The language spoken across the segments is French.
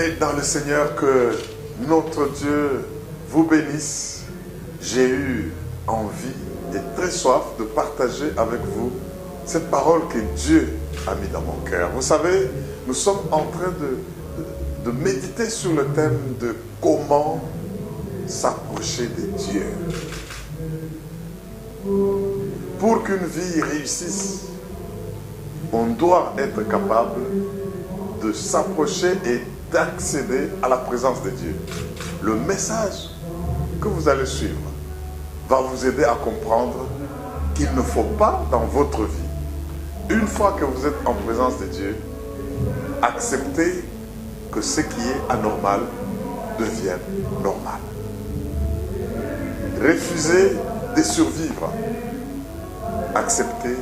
Bien-aimés dans le Seigneur, que notre Dieu vous bénisse. J'ai eu envie et très soif de partager avec vous cette parole que Dieu a mis dans mon cœur. Vous savez, nous sommes en train de méditer sur le thème de comment s'approcher de Dieu. Pour qu'une vie réussisse, on doit être capable de s'approcher et d'accéder à la présence de Dieu. Le message que vous allez suivre va vous aider à comprendre qu'il ne faut pas dans votre vie, une fois que vous êtes en présence de Dieu, accepter que ce qui est anormal devienne normal. Refusez de survivre, acceptez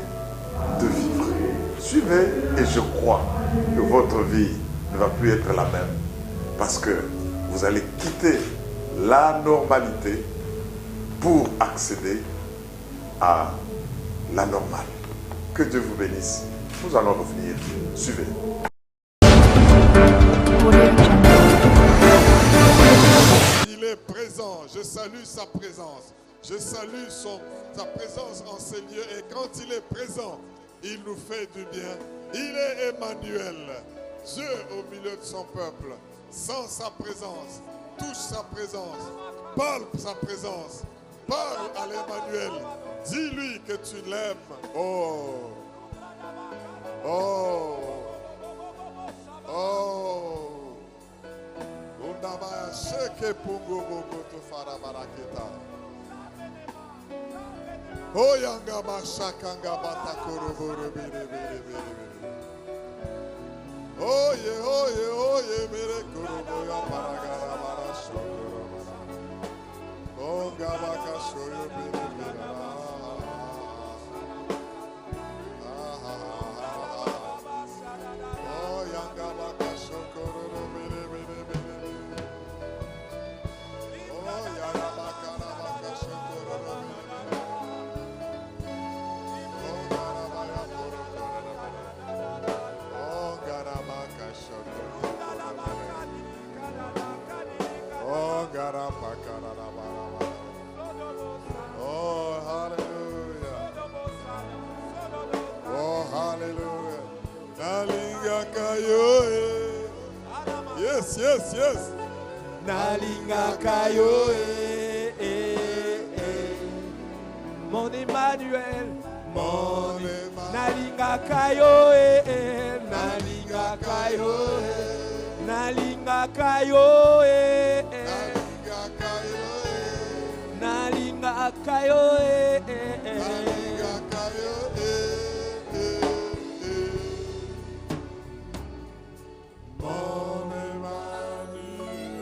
de vivre. Suivez et je crois que votre vie ne va plus être la même parce que vous allez quitter la normalité pour accéder à la normale. Que Dieu vous bénisse. Nous allons revenir. Suivez. Il est présent. Je salue sa présence. Je salue sa présence en ces lieux. Et quand il est présent, il nous fait du bien. Il est Emmanuel. Dieu au milieu de son peuple. Sens sa présence. Touche sa présence. Palpe sa présence. Parle à l'Emmanuel. Dis-lui que tu l'aimes. Oh. Oh. Oh. Undabaya sheke pungo boko to farabaraketa. Oh yanga mashakanga batakoro bore bere bere bere. Oh ye mere koro boya paragara bara shokoro. Oh gabaka shoyo bere bere. Oh yanga baka shokoro bere bere bere. Oh yanga baka baka shokoro bere. Oh, hallelujah. Oh, hallelujah. Nalinga kayoe. Yes, yes, yes. Nalinga kayoe. Mon Emmanuel. Mon Emmanuel. Nalinga kayoe. Nalinga kayoe. Nalinga kayoe. Nalinga kayoe. Nalinga kayoe. Mon Emmanuel.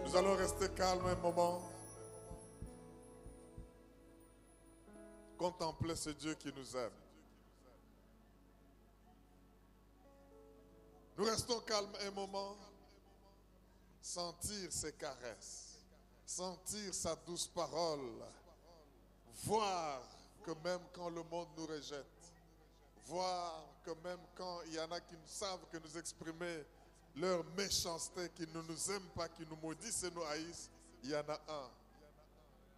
Nous allons rester calmes un moment. Contempler ce Dieu qui nous aime. Nous restons calmes un moment. Sentir ses caresses. Sentir sa douce parole. Voir que même quand le monde nous rejette. Voir que même quand il y en a qui savent que nous exprimer leur méchanceté, qui ne nous aiment pas, qui nous maudissent et nous haïssent, il y en a un.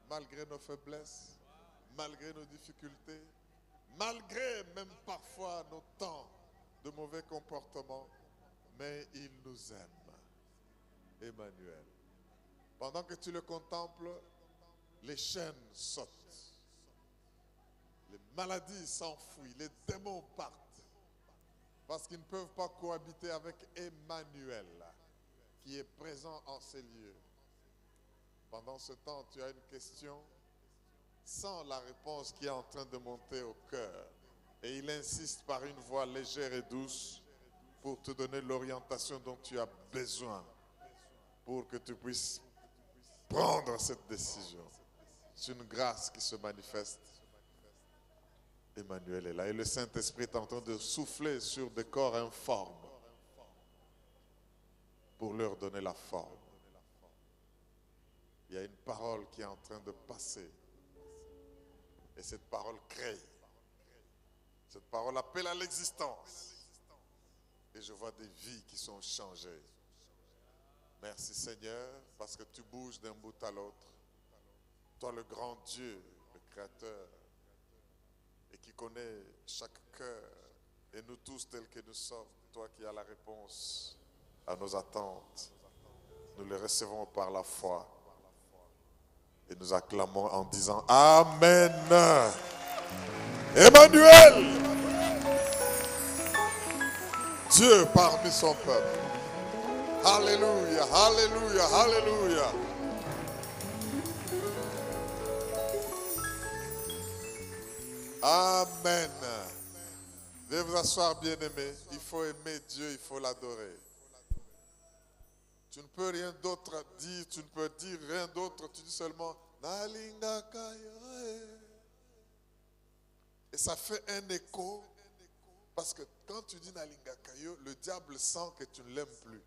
Malgré nos faiblesses, malgré nos difficultés, malgré même parfois nos temps de mauvais comportements, mais il nous aime. Emmanuel. Pendant que tu le contemples, les chaînes sautent. Les maladies s'enfuient, les démons partent. Parce qu'ils ne peuvent pas cohabiter avec Emmanuel, qui est présent en ces lieux. Pendant ce temps, tu as une question sans la réponse qui est en train de monter au cœur. Et il insiste par une voix légère et douce pour te donner l'orientation dont tu as besoin pour que tu puisses prendre cette décision. C'est une grâce qui se manifeste. Emmanuel est là et le Saint-Esprit est en train de souffler sur des corps informes pour leur donner la forme. Il y a une parole qui est en train de passer et cette parole crée. Cette parole appelle à l'existence. et je vois des vies qui sont changées. Merci Seigneur, parce que tu bouges d'un bout à l'autre. Toi le grand Dieu, le Créateur, et qui connaît chaque cœur, et nous tous tels que nous sommes, toi qui as la réponse à nos attentes, nous les recevons par la foi et nous acclamons en disant Amen. Emmanuel, Dieu parmi son peuple. Alléluia, alléluia, alléluia. Amen. Veuillez vous asseoir, bien-aimés. Il faut aimer Dieu, il faut l'adorer. Tu ne peux rien d'autre dire, tu ne peux dire rien d'autre, tu dis seulement Nalinga Kayoe. Et ça fait un écho, parce que quand tu dis Nalinga Kayo, le diable sent que tu ne l'aimes plus.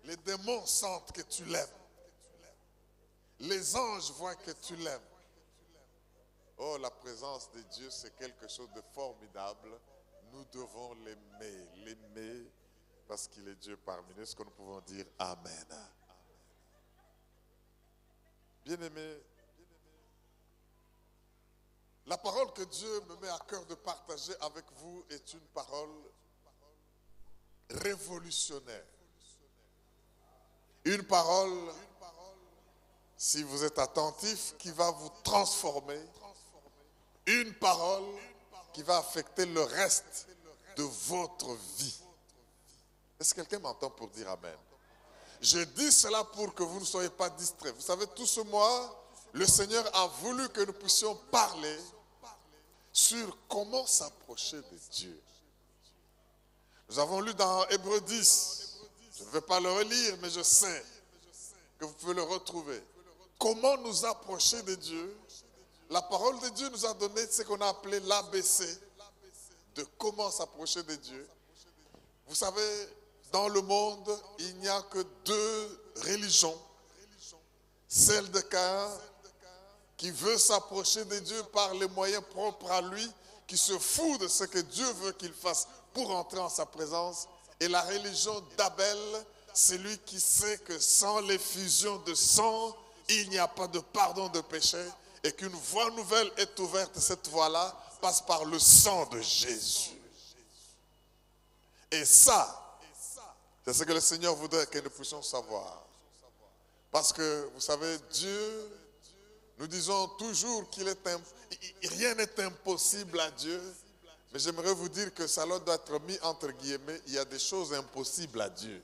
Les démons sentent que tu l'aimes. Les anges voient que tu l'aimes. Oh, la présence de Dieu, c'est quelque chose de formidable. Nous devons l'aimer parce qu'il est Dieu parmi nous. Est-ce que nous pouvons dire Amen? Bien-aimés, la parole que Dieu me met à cœur de partager avec vous est une parole révolutionnaire. Une parole, si vous êtes attentif, qui va vous transformer. Une parole qui va affecter le reste de votre vie. Est-ce que quelqu'un m'entend pour dire Amen? Je dis cela pour que vous ne soyez pas distraits. Vous savez, tout ce mois, le Seigneur a voulu que nous puissions parler sur comment s'approcher de Dieu. Nous avons lu dans Hébreux 10. Je ne vais pas le relire, mais je sais que vous pouvez le retrouver. Comment nous approcher de Dieu? La parole de Dieu nous a donné ce qu'on a appelé l'ABC de comment s'approcher de Dieu. Vous savez, dans le monde, il n'y a que deux religions. Celle de Caïn, qui veut s'approcher de Dieu par les moyens propres à lui, qui se fout de ce que Dieu veut qu'il fasse pour entrer en sa présence. Et la religion d'Abel, c'est lui qui sait que sans l'effusion de sang, il n'y a pas de pardon de péché. Et qu'une voie nouvelle est ouverte, cette voie-là passe par le sang de Jésus. Et ça, c'est ce que le Seigneur voudrait que nous puissions savoir. Parce que, vous savez, Dieu, nous disons toujours rien n'est impossible à Dieu. Mais j'aimerais vous dire que ça doit être mis entre guillemets, il y a des choses impossibles à Dieu.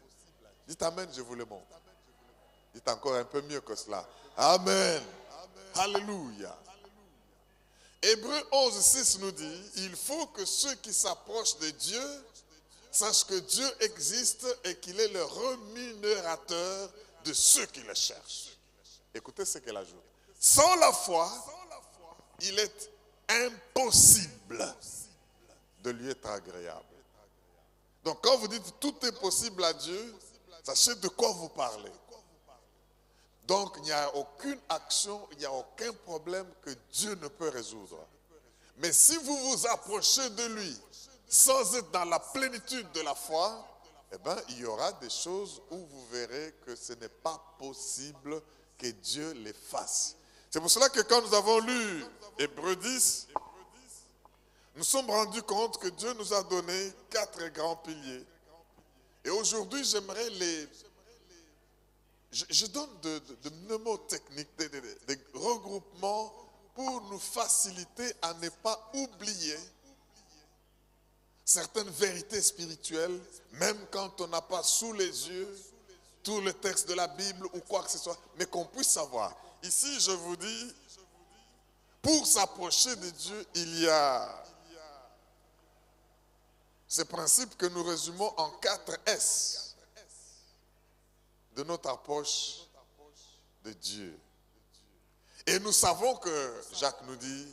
Dites Amen, je vous le montre. Dites encore un peu mieux que cela. Amen. Alléluia. Hébreux 11:6 nous dit, il faut que ceux qui s'approchent de Dieu sachent que Dieu existe et qu'il est le rémunérateur de ceux qui le cherchent. Écoutez ce qu'elle ajoute. Sans la foi, il est impossible de lui être agréable. Donc quand vous dites tout est possible à Dieu, sachez de quoi vous parlez. Donc, il n'y a aucune action, il n'y a aucun problème que Dieu ne peut résoudre. Mais si vous vous approchez de lui sans être dans la plénitude de la foi, eh bien, il y aura des choses où vous verrez que ce n'est pas possible que Dieu les fasse. C'est pour cela que quand nous avons lu Hébreux 10, nous sommes rendus compte que Dieu nous a donné 4 grands piliers. Et aujourd'hui, j'aimerais Je donne de mnémotechniques, des regroupements pour nous faciliter à ne pas oublier certaines vérités spirituelles, même quand on n'a pas sous les yeux tout le texte de la Bible ou quoi que ce soit, mais qu'on puisse savoir. Ici, je vous dis, pour s'approcher de Dieu, il y a ces principes que nous résumons en 4 S. De notre approche de Dieu. Et nous savons que Jacques nous dit,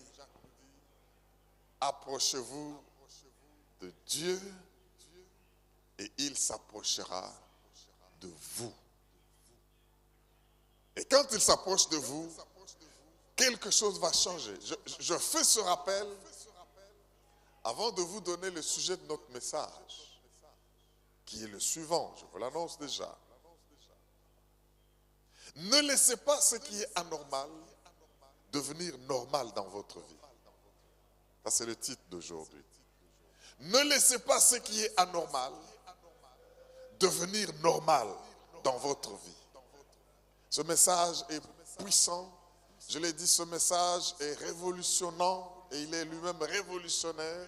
approchez-vous de Dieu et il s'approchera de vous. Et quand il s'approche de vous, quelque chose va changer. Je fais ce rappel Avant de vous donner le sujet de notre message, qui est le suivant, je vous l'annonce déjà. Ne laissez pas ce qui est anormal devenir normal dans votre vie. Ça, c'est le titre d'aujourd'hui. Ne laissez pas ce qui est anormal devenir normal dans votre vie. Ce message est puissant. Je l'ai dit, ce message est révolutionnant et il est lui-même révolutionnaire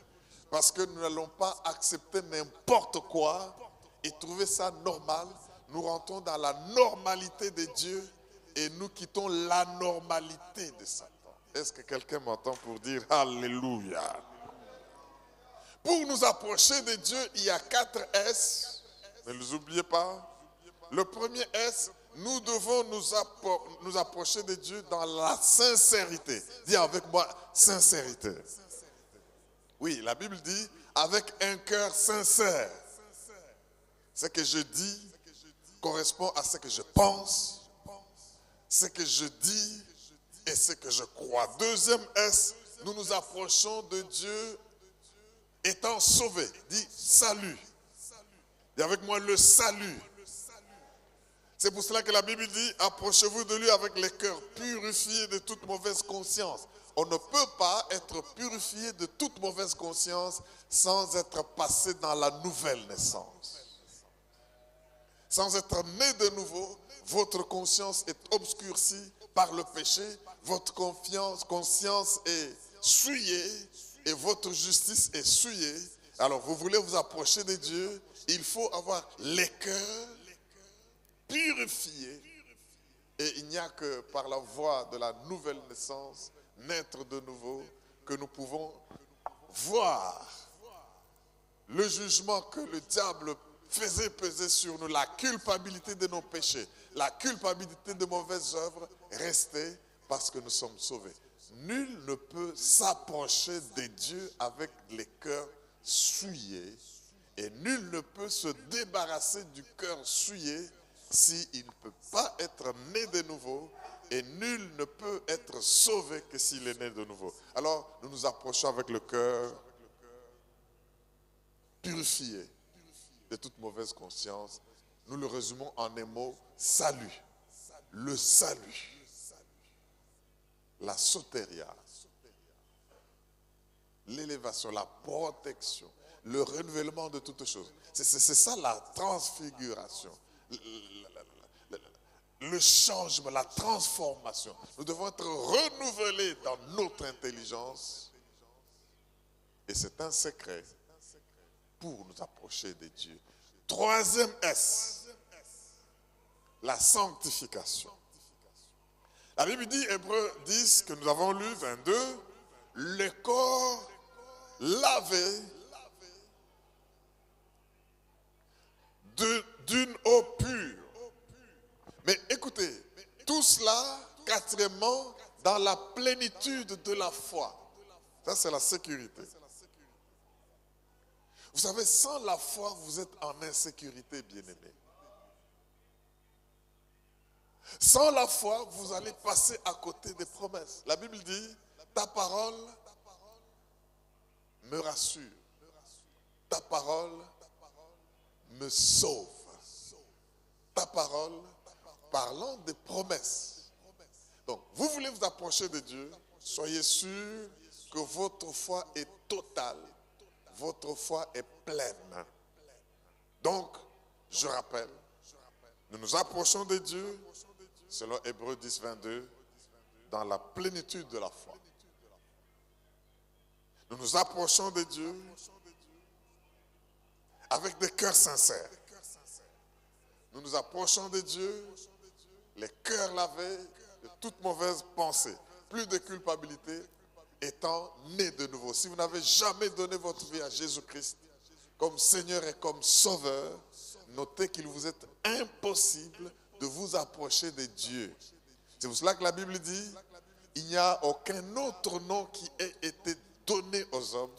parce que nous n'allons pas accepter n'importe quoi et trouver ça normal. Nous rentrons dans la normalité de Dieu et nous quittons l'anormalité de Satan. Est-ce que quelqu'un m'entend pour dire Alléluia? Pour nous approcher de Dieu, il y a 4 S. Ne les oubliez pas. Le premier S, nous devons nous approcher de Dieu dans la sincérité. Dis avec moi, sincérité. Oui, la Bible dit, avec un cœur sincère. Ce que je dis correspond à ce que je pense, ce que je dis et ce que je crois. Deuxième S, nous nous approchons de Dieu étant sauvés. Dis salut. Dis avec moi le salut. C'est pour cela que la Bible dit, approchez-vous de lui avec les cœurs purifiés de toute mauvaise conscience. On ne peut pas être purifié de toute mauvaise conscience sans être passé dans la nouvelle naissance. Sans être né de nouveau, votre conscience est obscurcie par le péché, votre conscience est souillée et votre justice est souillée. Alors vous voulez vous approcher de Dieu, il faut avoir les cœurs purifiés. Et il n'y a que par la voie de la nouvelle naissance, naître de nouveau, que nous pouvons voir le jugement que le diable faisait peser sur nous, la culpabilité de nos péchés, la culpabilité de mauvaises œuvres, rester parce que nous sommes sauvés. Nul ne peut s'approcher de Dieu avec les cœurs souillés et nul ne peut se débarrasser du cœur souillé s'il ne peut pas être né de nouveau et nul ne peut être sauvé que s'il est né de nouveau. Alors nous nous approchons avec le cœur purifié de toute mauvaise conscience. Nous le résumons en un mot, salut. Le salut. La sotéria. L'élévation, la protection, le renouvellement de toutes choses. C'est ça la transfiguration. Le changement, la transformation. Nous devons être renouvelés dans notre intelligence. Et c'est un secret pour nous approcher de Dieu. Troisième S, la sanctification. La Bible dit, Hébreux 10, que nous avons lu, 22, le corps lavé d'une eau pure. Mais écoutez, tout cela, quatrièmement, dans la plénitude de la foi. Ça, c'est la sécurité. Vous savez, sans la foi, vous êtes en insécurité, bien-aimés. Sans la foi, vous allez passer à côté des promesses. La Bible dit, ta parole me rassure. Ta parole me sauve. Ta parole, parlant des promesses. Donc, vous voulez vous approcher de Dieu, soyez sûr que votre foi est totale. Votre foi est pleine. Donc, je rappelle, nous nous approchons de Dieu, selon Hébreux 10, 22, dans la plénitude de la foi. Nous nous approchons de Dieu avec des cœurs sincères. Nous nous approchons de Dieu, les cœurs lavés de toute mauvaise pensée, plus de culpabilité, étant nés de nouveau. Si vous n'avez jamais donné votre vie à Jésus-Christ comme Seigneur et comme Sauveur, notez qu'il vous est impossible de vous approcher de Dieu. C'est pour cela que la Bible dit, il n'y a aucun autre nom qui ait été donné aux hommes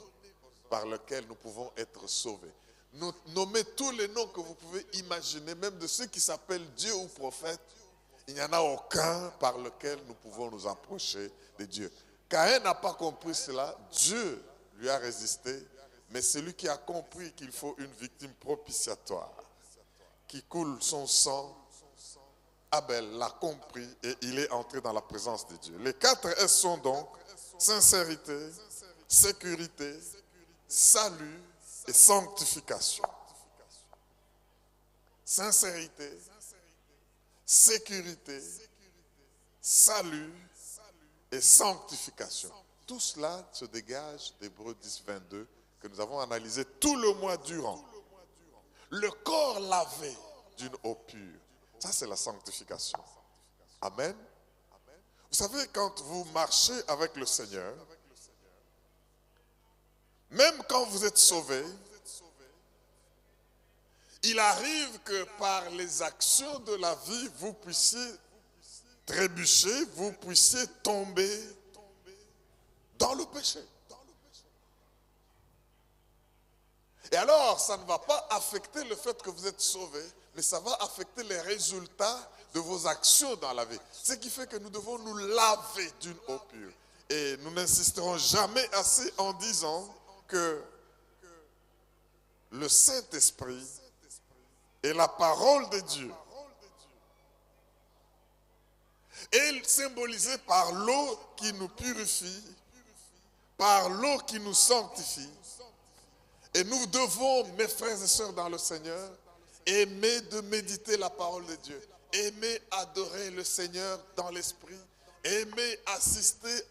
par lequel nous pouvons être sauvés. Nommez tous les noms que vous pouvez imaginer, même de ceux qui s'appellent Dieu ou prophète, il n'y en a aucun par lequel nous pouvons nous approcher de Dieu. Caïn n'a pas compris cela, Dieu lui a résisté, mais celui qui a compris qu'il faut une victime propitiatoire, qui coule son sang, Abel l'a compris et il est entré dans la présence de Dieu. Les 4 S sont donc sincérité, sécurité, salut et sanctification. Sincérité, sécurité, salut et sanctification. Tout cela se dégage d'Hébreux 10, 22 que nous avons analysé tout le mois durant. Le corps lavé d'une eau pure. Ça, c'est la sanctification. Amen. Vous savez, quand vous marchez avec le Seigneur, même quand vous êtes sauvé, il arrive que par les actions de la vie, vous puissiez trébucher, vous puissiez tomber dans le péché. Et alors, ça ne va pas affecter le fait que vous êtes sauvé, mais ça va affecter les résultats de vos actions dans la vie. Ce qui fait que nous devons nous laver d'une eau pure. Et nous n'insisterons jamais assez en disant que le Saint-Esprit est la parole de Dieu. Et symbolisé par l'eau qui nous purifie, par l'eau qui nous sanctifie. Et nous devons, mes frères et sœurs dans le Seigneur, aimer de méditer la parole de Dieu, aimer adorer le Seigneur dans l'esprit, aimer assister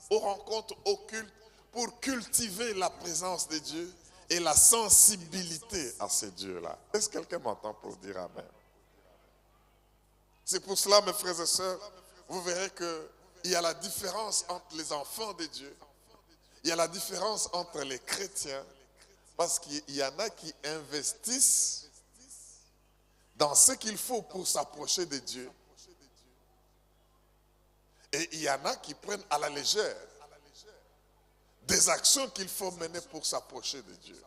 aux rencontres occultes pour cultiver la présence de Dieu et la sensibilité à ces dieux-là. Est-ce que quelqu'un m'entend pour dire Amen? C'est pour cela, mes frères et sœurs, vous verrez qu'il y a la différence entre les enfants de Dieu, il y a la différence entre les chrétiens, parce qu'il y en a qui investissent dans ce qu'il faut pour s'approcher de Dieu. Et il y en a qui prennent à la légère des actions qu'il faut mener pour s'approcher de Dieu.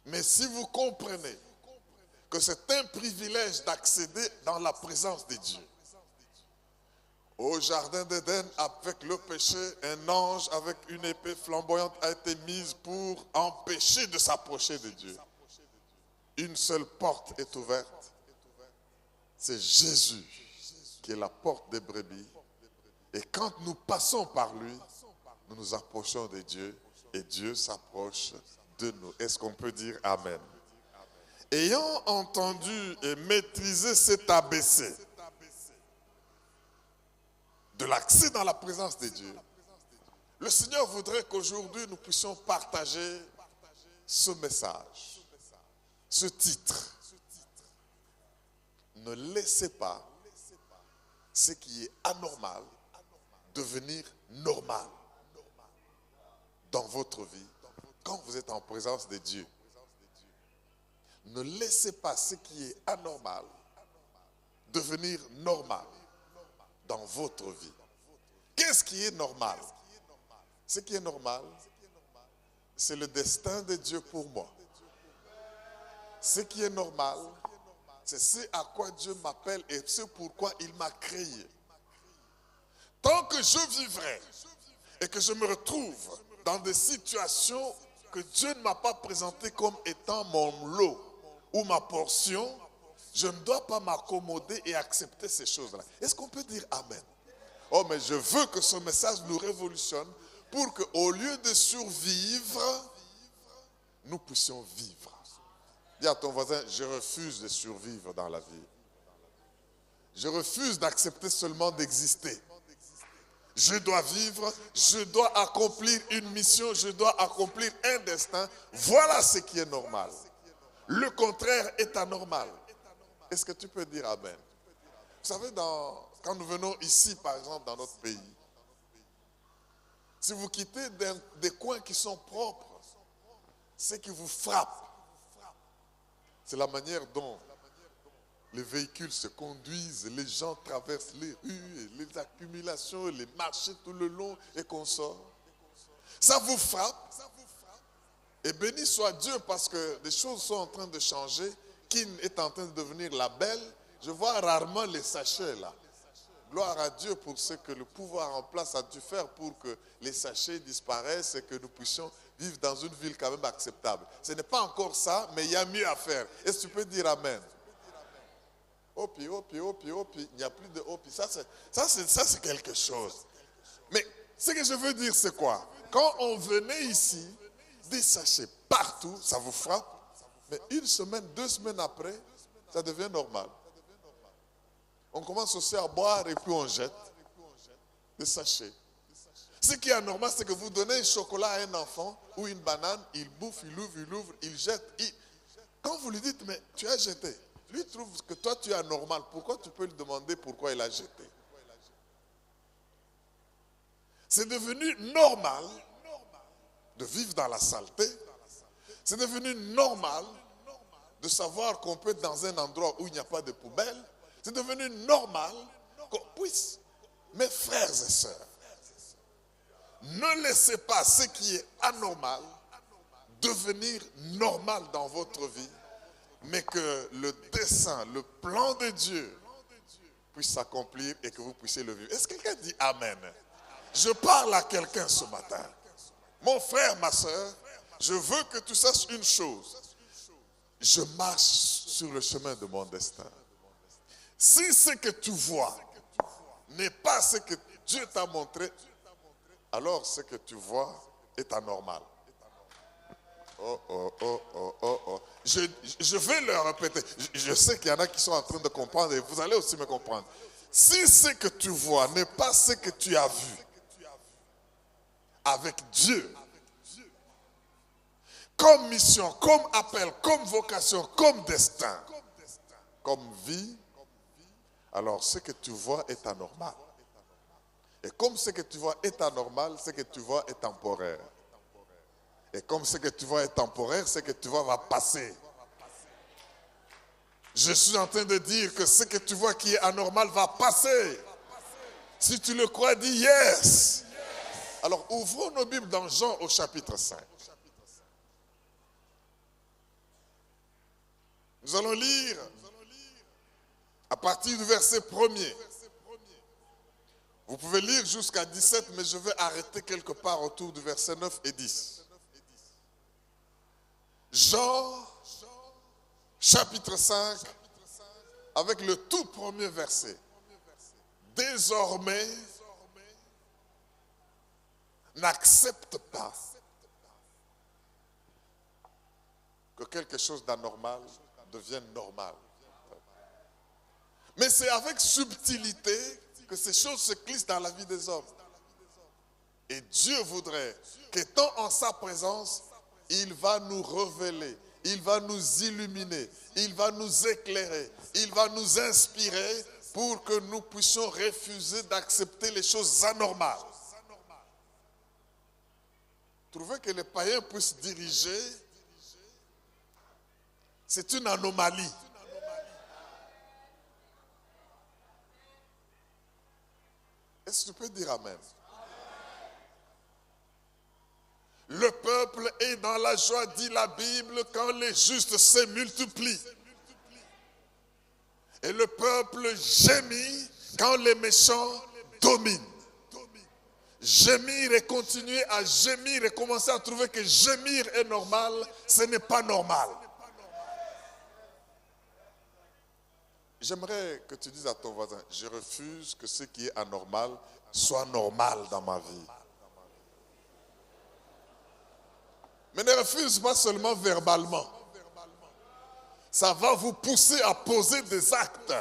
Mais si vous comprenez que c'est un privilège d'accéder dans la présence de Dieu, au jardin d'Éden, avec le péché, un ange avec une épée flamboyante a été mise pour empêcher de s'approcher de Dieu. Une seule porte est ouverte. C'est Jésus qui est la porte des brebis. Et quand nous passons par lui, nous nous approchons de Dieu et Dieu s'approche de nous. Est-ce qu'on peut dire Amen? Ayant entendu et maîtrisé cet ABC de l'accès dans la présence de Dieu, le Seigneur voudrait qu'aujourd'hui nous puissions partager ce message, ce titre. Ne laissez pas ce qui est anormal devenir normal dans votre vie quand vous êtes en présence de Dieu. Ne laissez pas ce qui est anormal devenir normal dans votre vie. Qu'est-ce qui est normal? Ce qui est normal, c'est le destin de Dieu pour moi. Ce qui est normal, c'est ce à quoi Dieu m'appelle et ce pourquoi il m'a créé. Tant que je vivrai et que je me retrouve dans des situations que Dieu ne m'a pas présentées comme étant mon lot ou ma portion, je ne dois pas m'accommoder et accepter ces choses-là. Est-ce qu'on peut dire Amen? Oh, mais je veux que ce message nous révolutionne pour qu'au lieu de survivre, nous puissions vivre. Dis à ton voisin, je refuse de survivre dans la vie. Je refuse d'accepter seulement d'exister. Je dois vivre, je dois accomplir une mission, je dois accomplir un destin. Voilà ce qui est normal. Le contraire est anormal. Est-ce que tu peux dire Amen? Vous savez, quand nous venons ici, par exemple, dans notre pays, si vous quittez des coins qui sont propres, ce qui vous frappe, c'est la manière dont les véhicules se conduisent, les gens traversent les rues, les accumulations, les marchés tout le long et qu'on sort. Ça vous frappe. Et béni soit Dieu parce que des choses sont en train de changer. Kin est en train de devenir la belle. Je vois rarement les sachets là. Gloire à Dieu pour ce que le pouvoir en place a dû faire pour que les sachets disparaissent et que nous puissions vivre dans une ville quand même acceptable. Ce n'est pas encore ça, mais il y a mieux à faire. Est-ce que tu peux dire amen? Opi, il n'y a plus de opi. Ça c'est quelque chose. Mais ce que je veux dire, c'est quoi? Quand on venait ici, des sachets partout, ça vous frappe. Mais une semaine, 2 semaines après, ça devient normal. On commence aussi à boire et puis on jette des sachets. Ce qui est anormal, c'est que vous donnez un chocolat à un enfant ou une banane, il bouffe, il ouvre, il jette. Quand vous lui dites, mais tu as jeté, lui trouve que toi tu es anormal. Pourquoi tu peux lui demander pourquoi il a jeté? C'est devenu normal de vivre dans la saleté. C'est devenu normal de savoir qu'on peut être dans un endroit où il n'y a pas de poubelle. C'est devenu normal qu'on puisse, mes frères et sœurs, ne laissez pas ce qui est anormal devenir normal dans votre vie, mais que le dessein, le plan de Dieu puisse s'accomplir et que vous puissiez le vivre. Est-ce que quelqu'un dit amen? Je parle à quelqu'un ce matin. Mon frère, ma sœur, je veux que tu saches une chose. Je marche sur le chemin de mon destin. Si ce que tu vois n'est pas ce que Dieu t'a montré, alors ce que tu vois est anormal. Je vais leur répéter. Je sais qu'il y en a qui sont en train de comprendre et vous allez aussi me comprendre. Si ce que tu vois n'est pas ce que tu as vu avec Dieu, comme mission, comme appel, comme vocation, comme destin, comme vie, alors ce que tu vois est anormal. Et comme ce que tu vois est anormal, ce que tu vois est temporaire. Et comme ce que tu vois est temporaire, ce que tu vois va passer. Je suis en train de dire que ce que tu vois qui est anormal va passer. Si tu le crois, dis yes. Alors ouvrons nos Bibles dans Jean au chapitre 5. Nous allons lire à partir du verset 1er. Vous pouvez lire jusqu'à 17, mais je vais arrêter quelque part autour du verset 9 et 10. Jean, chapitre 5, avec le tout premier verset. Désormais, n'accepte pas que quelque chose d'anormal devienne normal. Mais c'est avec subtilité que ces choses se glissent dans la vie des hommes. Et Dieu voudrait qu'étant en sa présence, il va nous révéler, il va nous illuminer, il va nous éclairer, il va nous inspirer pour que nous puissions refuser d'accepter les choses anormales. Trouver que les païens puissent diriger, c'est une anomalie. Est-ce que tu peux dire amen? Le peuple est dans la joie, dit la Bible, quand les justes se multiplient. Et le peuple gémit quand les méchants dominent. Gémir et continuer à gémir et commencer à trouver que gémir est normal, ce n'est pas normal. J'aimerais que tu dises à ton voisin, je refuse que ce qui est anormal soit normal dans ma vie. Mais ne refuse pas seulement verbalement. Ça va vous pousser à poser des actes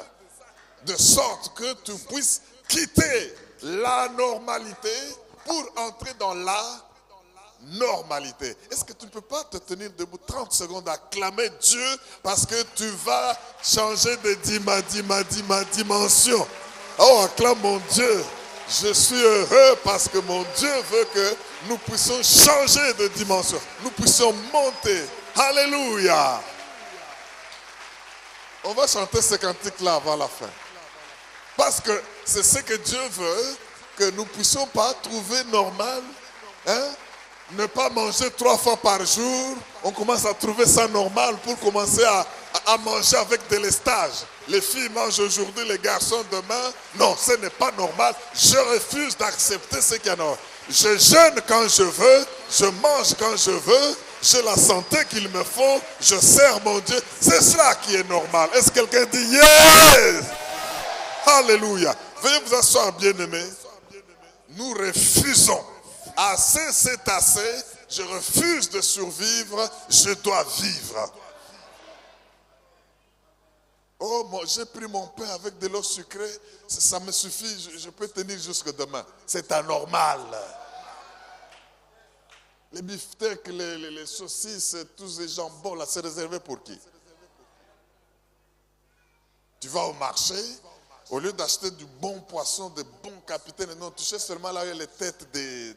de sorte que tu puisses quitter la normalité pour entrer dans la normalité. Est-ce que tu ne peux pas te tenir debout 30 secondes à acclamer Dieu parce que tu vas changer de dimension? Oh, acclame mon Dieu. Je suis heureux parce que mon Dieu veut que nous puissions changer de dimension. Nous puissions monter. Alléluia. On va chanter ce cantique-là avant la fin. Parce que c'est ce que Dieu veut, que nous ne puissions pas trouver normal, Ne pas manger 3 fois par jour, on commence à trouver ça normal pour commencer à manger avec délestage. Les filles mangent aujourd'hui, les garçons demain. Non, ce n'est pas normal. Je refuse d'accepter ce qu'il y a. Je jeûne quand je veux, je mange quand je veux, j'ai la santé qu'il me faut, je sers mon Dieu. C'est cela qui est normal. Est-ce que quelqu'un dit yes? Alléluia. Veuillez vous asseoir, bien-aimés. Nous refusons. Assez, c'est assez. Je refuse de survivre. Je dois vivre. Oh, j'ai pris mon pain avec de l'eau sucrée. Ça me suffit. Je peux tenir jusque demain. C'est anormal. Les beefsteaks, les saucisses, tous les jambons, là, c'est réservé pour qui? Tu vas au marché. Au lieu d'acheter du bon poisson, de bons capitaines, non, tu cherches seulement là où il y a les têtes des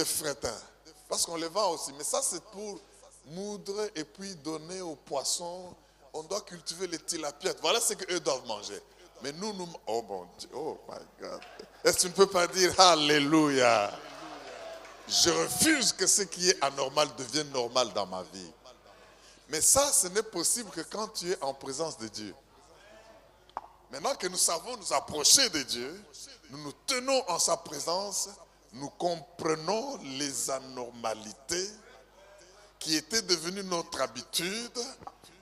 frétins. Parce qu'on les vend aussi. Mais ça, c'est pour moudre et puis donner aux poissons. On doit cultiver les tilapiettes. Voilà ce qu'eux doivent manger. Mais nous, oh mon Dieu, oh my God. Est-ce que tu ne peux pas dire Alléluia? Je refuse que ce qui est anormal devienne normal dans ma vie. Mais ça, ce n'est possible que quand tu es en présence de Dieu. Maintenant que nous savons nous approcher de Dieu, nous nous tenons en sa présence, nous comprenons les anormalités qui étaient devenues notre habitude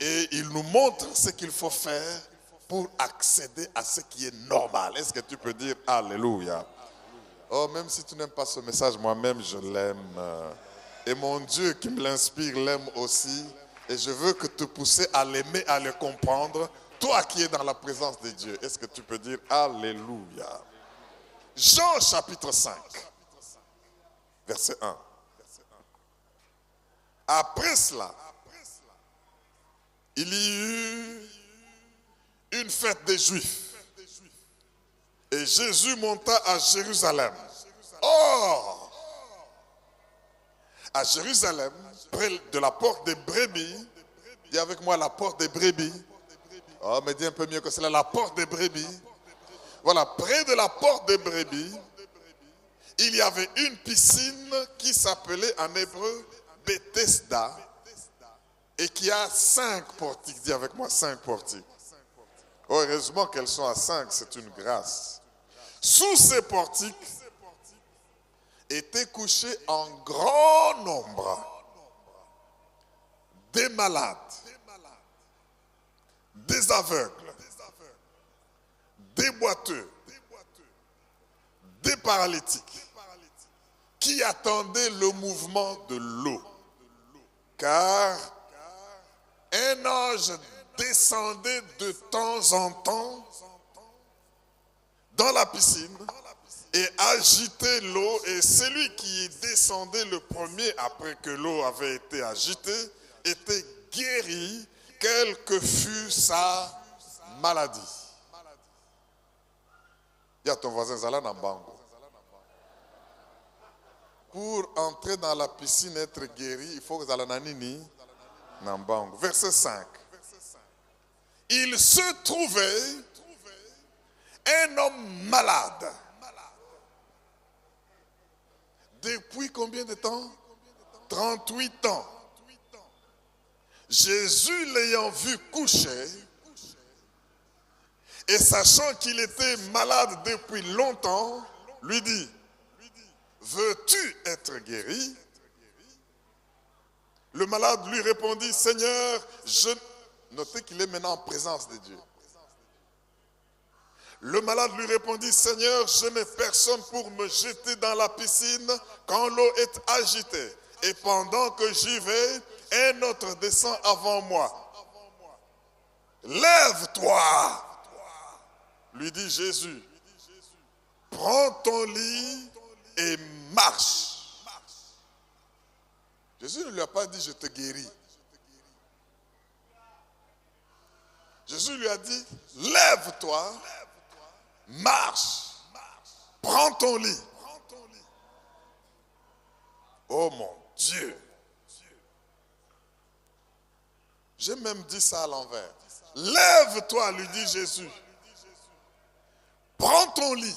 et il nous montre ce qu'il faut faire pour accéder à ce qui est normal. Est-ce que tu peux dire Alléluia? Oh, même si tu n'aimes pas ce message, moi-même je l'aime. Et mon Dieu qui me l'inspire l'aime aussi. Et je veux que te pousser à l'aimer, à le comprendre. Toi qui es dans la présence de Dieu, est-ce que tu peux dire Alléluia? Jean chapitre 5, verset 1. Après cela, il y eut une fête des Juifs. Et Jésus monta à Jérusalem. Or, à Jérusalem, près de la porte des brebis, dis avec moi la porte des brebis. Oh, mais dis un peu mieux que cela, la porte des brebis. Voilà, près de la porte des brebis, il y avait une piscine qui s'appelait en hébreu Bethesda et qui a 5 portiques. Dis avec moi 5 portiques. Oh, heureusement qu'elles sont à 5, c'est une grâce. Sous ces portiques étaient couchés en grand nombre des malades, des aveugles, des boiteux, des paralytiques, qui attendaient le mouvement de l'eau. Car un ange descendait de temps en temps dans la piscine et agitait l'eau, et celui qui descendait le premier après que l'eau avait été agitée était guéri, quelle que fût sa maladie. Il y a ton voisin Zala Nambango. Pour entrer dans la piscine et être guéri, il faut que Zala Nanini Nambango. Verset 5. Il se trouvait un homme malade. Depuis combien de temps? 38 ans. Jésus l'ayant vu coucher et sachant qu'il était malade depuis longtemps, lui dit: veux-tu être guéri? Le malade lui répondit: Seigneur, notez qu'il est maintenant en présence de Dieu. Le malade lui répondit: Seigneur, je n'ai personne pour me jeter dans la piscine quand l'eau est agitée. Et pendant que j'y vais, un autre descend avant moi. Lève-toi, lui dit Jésus. Prends ton lit et marche. Jésus ne lui a pas dit: je te guéris. Jésus lui a dit: lève-toi, marche, prends ton lit. Oh mon Dieu. J'ai même dit ça à l'envers. Lève-toi, lui dit Jésus. Prends ton lit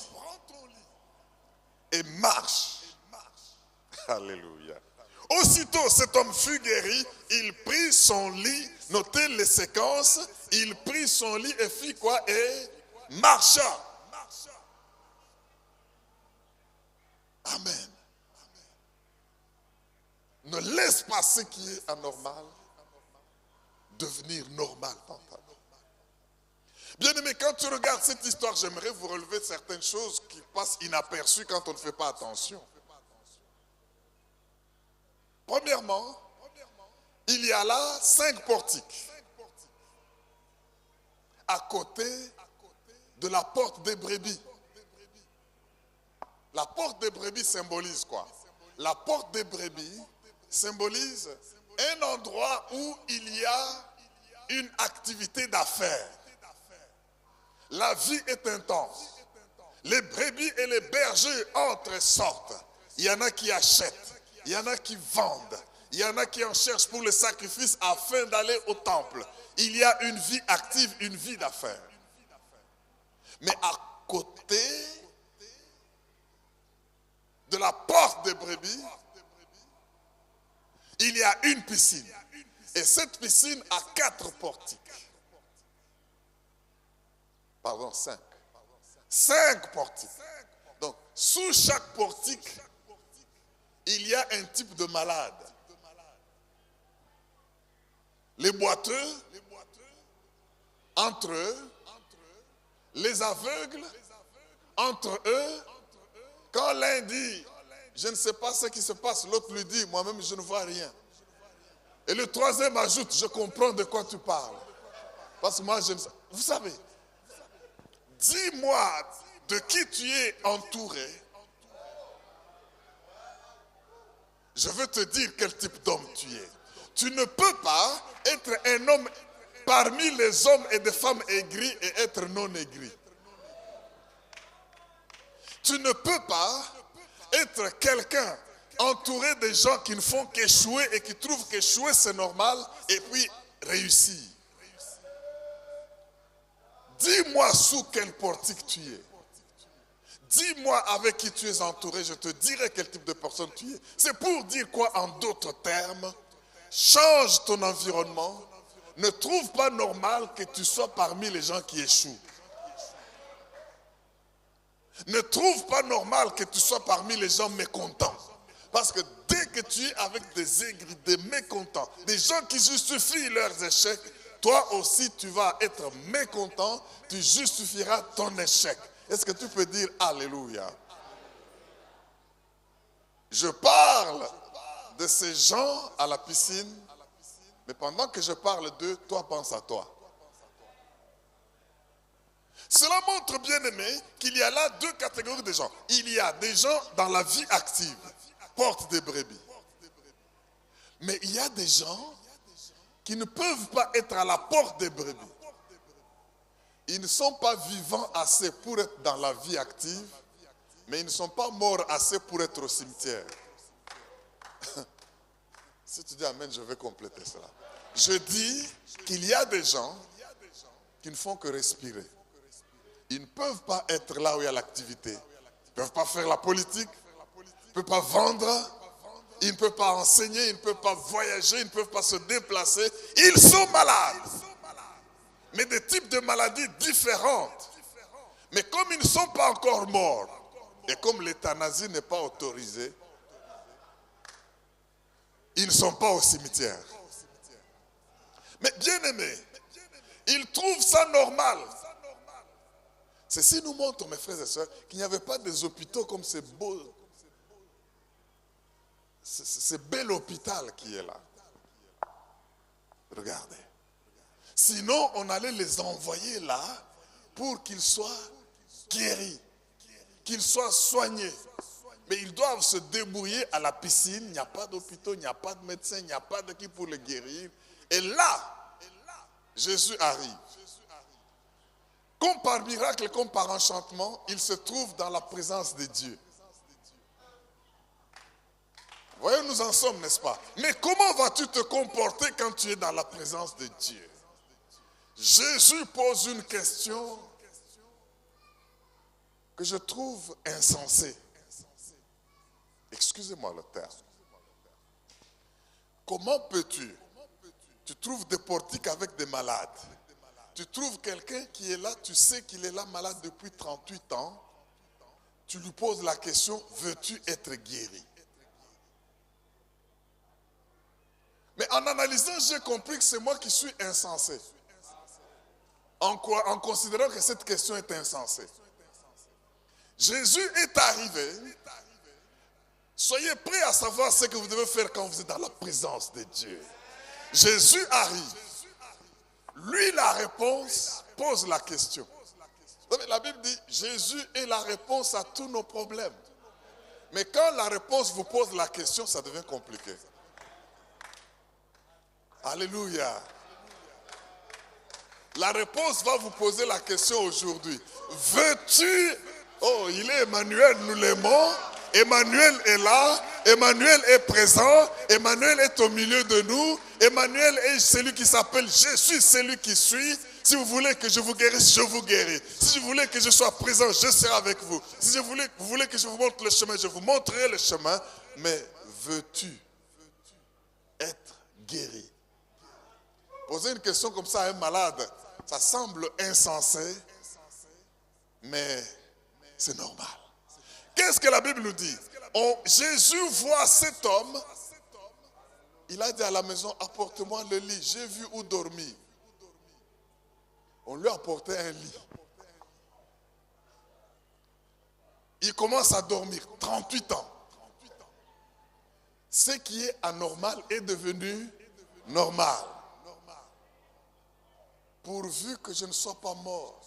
et marche. Alléluia. Aussitôt cet homme fut guéri, il prit son lit, notez les séquences, il prit son lit et fit quoi? Et marcha. Amen. Ne laisse pas ce qui est anormal devenir normal dans ta vie. Bien-aimé, quand tu regardes cette histoire, j'aimerais vous relever certaines choses qui passent inaperçues quand on ne fait pas attention. Premièrement, il y a là 5 portiques à côté de la porte des brebis. La porte des brebis symbolise quoi? La porte des brebis symbolise un endroit où il y a une activité d'affaires. La vie est intense. Les brebis et les bergers entrent et sortent. Il y en a qui achètent, il y en a qui vendent, il y en a qui en cherchent pour le sacrifice afin d'aller au temple. Il y a une vie active, une vie d'affaires. Mais à côté de la porte des brebis, il y a une piscine. Et cette piscine a 4 portiques. Pardon, 5. 5 portiques. Donc, sous chaque portique, il y a un type de malade. Les boiteux, entre eux, les aveugles, entre eux. Quand l'un dit, je ne sais pas ce qui se passe, l'autre lui dit, moi-même je ne vois rien. Et le troisième ajoute, je comprends de quoi tu parles. Parce que moi je ne sais. Vous savez, dis-moi de qui tu es entouré. Je veux te dire quel type d'homme tu es. Tu ne peux pas être un homme parmi les hommes et des femmes aigris et être non aigri. Tu ne peux pas être quelqu'un entouré de gens qui ne font qu'échouer et qui trouvent qu'échouer c'est normal et puis réussir. Dis-moi sous quel portique tu es. Dis-moi avec qui tu es entouré, je te dirai quel type de personne tu es. C'est pour dire quoi en d'autres termes? Change ton environnement. Ne trouve pas normal que tu sois parmi les gens qui échouent. Ne trouve pas normal que tu sois parmi les gens mécontents. Parce que dès que tu es avec des aigris, des mécontents, des gens qui justifient leurs échecs, toi aussi tu vas être mécontent, tu justifieras ton échec. Est-ce que tu peux dire Alléluia? Je parle de ces gens à la piscine, mais pendant que je parle d'eux, toi pense à toi. Cela montre, bien aimé, qu'il y a là 2 catégories de gens. Il y a des gens dans la vie active, porte des brebis. Mais il y a des gens qui ne peuvent pas être à la porte des brebis. Ils ne sont pas vivants assez pour être dans la vie active, mais ils ne sont pas morts assez pour être au cimetière. Si tu dis Amen, je vais compléter cela. Je dis qu'il y a des gens qui ne font que respirer. Ils ne peuvent pas être là où il y a l'activité. Ils ne peuvent pas faire la politique. Ils ne peuvent pas vendre. Ils ne peuvent pas enseigner. Ils ne peuvent pas voyager. Ils ne peuvent pas se déplacer. Ils sont malades. Mais des types de maladies différentes. Mais comme ils ne sont pas encore morts, et comme l'euthanasie n'est pas autorisée, ils ne sont pas au cimetière. Mais bien aimés, ils trouvent ça normal. Ceci nous montre, mes frères et sœurs, qu'il n'y avait pas des hôpitaux comme ce bel hôpital qui est là. Regardez. Sinon, on allait les envoyer là pour qu'ils soient guéris, qu'ils soient soignés. Mais ils doivent se débrouiller à la piscine. Il n'y a pas d'hôpitaux, il n'y a pas de médecin, il n'y a pas de qui pour les guérir. Et là, Jésus arrive. Comme par miracle, comme par enchantement, il se trouve dans la présence de Dieu. Vous voyez où nous en sommes, n'est-ce pas? Mais comment vas-tu te comporter quand tu es dans la présence de Dieu? Jésus pose une question que je trouve insensée. excusez-moi le terme, comment peux-tu, tu trouves des portiques avec des malades, tu trouves quelqu'un qui est là, tu sais qu'il est là malade depuis 38 ans, tu lui poses la question, veux-tu être guéri? Mais en analysant, j'ai compris que c'est moi qui suis insensé. En considérant que cette question est insensée. Jésus est arrivé. Soyez prêts à savoir ce que vous devez faire quand vous êtes dans la présence de Dieu. Jésus arrive. Lui, la réponse, pose la question. La Bible dit, Jésus est la réponse à tous nos problèmes. Mais quand la réponse vous pose la question, ça devient compliqué. Alléluia. La réponse va vous poser la question aujourd'hui. Veux-tu... Oh, il est Emmanuel, nous l'aimons. Emmanuel est là. Emmanuel est présent. Emmanuel est au milieu de nous. Emmanuel est celui qui s'appelle Jésus, celui qui suit. Si vous voulez que je vous guérisse, je vous guéris. Si vous voulez que je sois présent, je serai avec vous. Si vous voulez que je vous montre le chemin, je vous montrerai le chemin. Mais veux-tu être guéri? Poser une question comme ça à un malade, ça semble insensé, mais c'est normal. Qu'est-ce que la Bible nous dit? Jésus voit cet homme, il a dit à la maison, apporte-moi le lit, j'ai vu où dormir. On lui a apporté un lit. Il commence à dormir, 38 ans. Ce qui est anormal est devenu normal. Pourvu que je ne sois pas mort.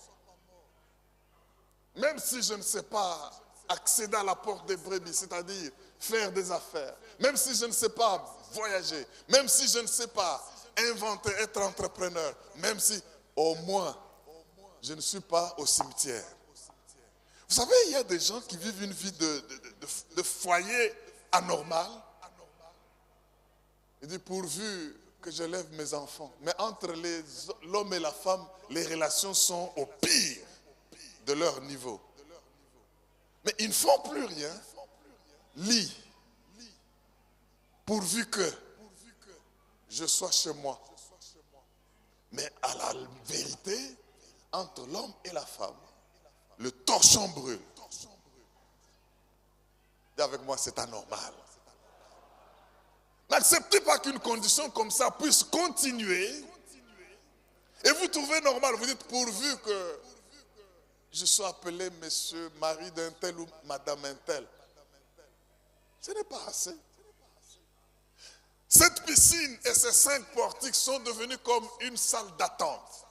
Même si je ne sais pas accéder à la porte des brebis, c'est-à-dire faire des affaires. Même si je ne sais pas voyager. Même si je ne sais pas inventer, être entrepreneur. Même si au moins je ne suis pas au cimetière. Vous savez, il y a des gens qui vivent une vie de foyer anormal. Il dit pourvu que je lève mes enfants. Mais entre l'homme et la femme, les relations sont au pire de leur niveau. Mais ils ne font plus rien. Lis. Pourvu que je sois chez moi. Mais à la vérité, entre l'homme et la femme, le torchon brûle. Dis avec moi, c'est anormal. N'acceptez pas qu'une condition comme ça puisse continuer. Et vous trouvez normal, vous dites pourvu que je sois appelé monsieur, mari d'un tel ou madame un tel. Ce n'est pas assez. Cette piscine et ces 5 portiques sont devenus comme une salle d'attente.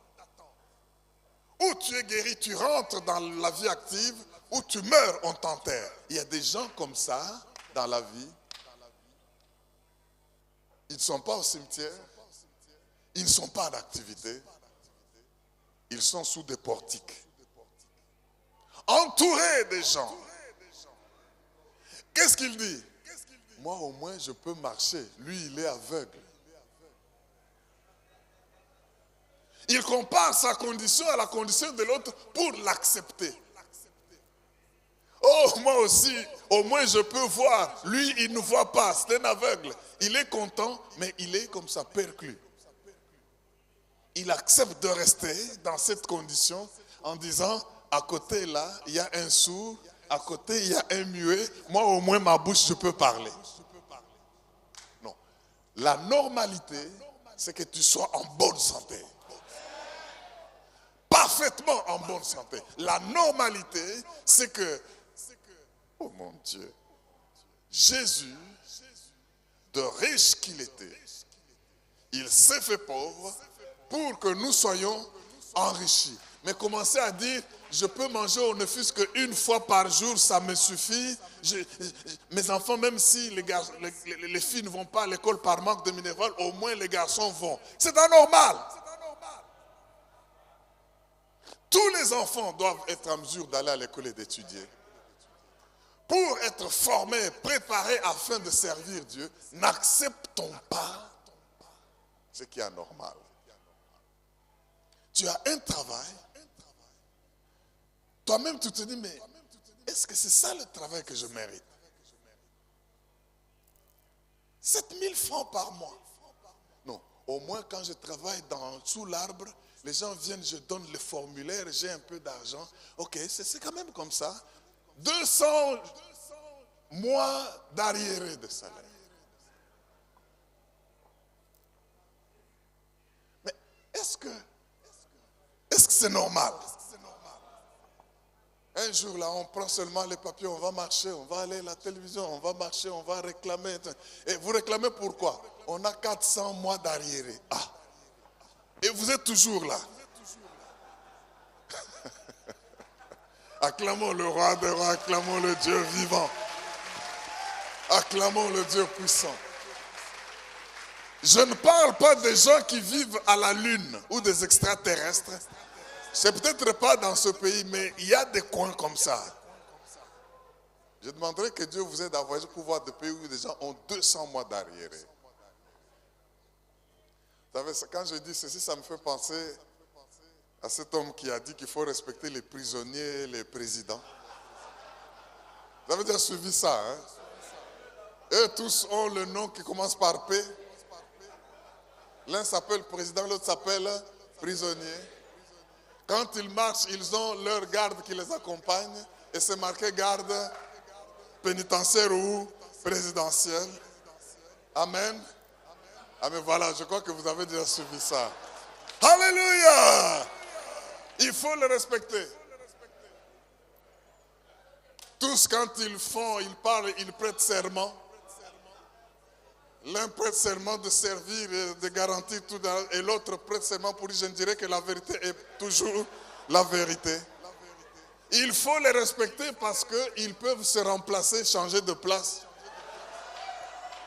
Où tu es guéri, tu rentres dans la vie active, où tu meurs, on t'enterre. Il y a des gens comme ça dans la vie. Ils ne sont pas au cimetière, ils ne sont pas en activité, ils sont sous des portiques, entourés des gens. Qu'est-ce qu'il dit? Moi au moins je peux marcher, lui il est aveugle. Il compare sa condition à la condition de l'autre pour l'accepter. Oh, moi aussi, au moins je peux voir. Lui, il ne voit pas, c'est un aveugle. Il est content, mais il est comme ça, perclus. Il accepte de rester dans cette condition en disant, à côté là, il y a un sourd, à côté il y a un muet. Moi, au moins, ma bouche, je peux parler. Non. La normalité, c'est que tu sois en bonne santé. Parfaitement en bonne santé. La normalité, c'est que oh mon Dieu, Jésus, de riche qu'il était, il s'est fait pauvre pour que nous soyons enrichis. Mais commencez à dire, je peux manger au ne fût-ce qu'une fois par jour, ça me suffit. Mes enfants, même si les filles ne vont pas à l'école par manque de minéral, au moins les garçons vont. C'est anormal. Tous les enfants doivent être en mesure d'aller à l'école et d'étudier. Pour être formés, préparés afin de servir Dieu, n'acceptons pas ce qui est anormal. Tu as un travail, toi-même tu te dis, mais est-ce que c'est ça le travail que je mérite? 7 000 francs par mois. Non, au moins quand je travaille sous l'arbre, les gens viennent, je donne le formulaire, j'ai un peu d'argent. Ok, c'est quand même comme ça. 200 mois d'arriéré de salaire. Mais est-ce que c'est normal? Un jour là, on prend seulement les papiers, on va marcher, on va aller à la télévision, on va marcher, on va réclamer. Et vous réclamez pourquoi? On a 400 mois d'arriéré. Ah. Et vous êtes toujours là. Acclamons le roi des rois, acclamons le Dieu vivant. Acclamons le Dieu puissant. Je ne parle pas des gens qui vivent à la lune ou des extraterrestres. C'est peut-être pas dans ce pays, mais il y a des coins comme ça. Je demanderai que Dieu vous aide à voyager pour voir des pays où des gens ont 200 mois d'arriéré. Vous savez, quand je dis ceci, ça me fait penser à cet homme qui a dit qu'il faut respecter les prisonniers et les présidents. Vous avez déjà suivi ça, hein? Eux tous ont le nom qui commence par P. L'un s'appelle président, l'autre s'appelle prisonnier. Quand ils marchent, ils ont leur garde qui les accompagne. Et c'est marqué garde pénitentiaire ou présidentielle. Amen. Amen. Voilà, je crois que vous avez déjà suivi ça. Alléluia! Il faut le respecter. Tous, quand ils font, ils parlent, ils prêtent serment. L'un prête serment de servir et de garantir tout, et l'autre prête serment pour dire, je ne dirais que la vérité est toujours la vérité. Il faut les respecter parce qu'ils peuvent se remplacer, changer de place.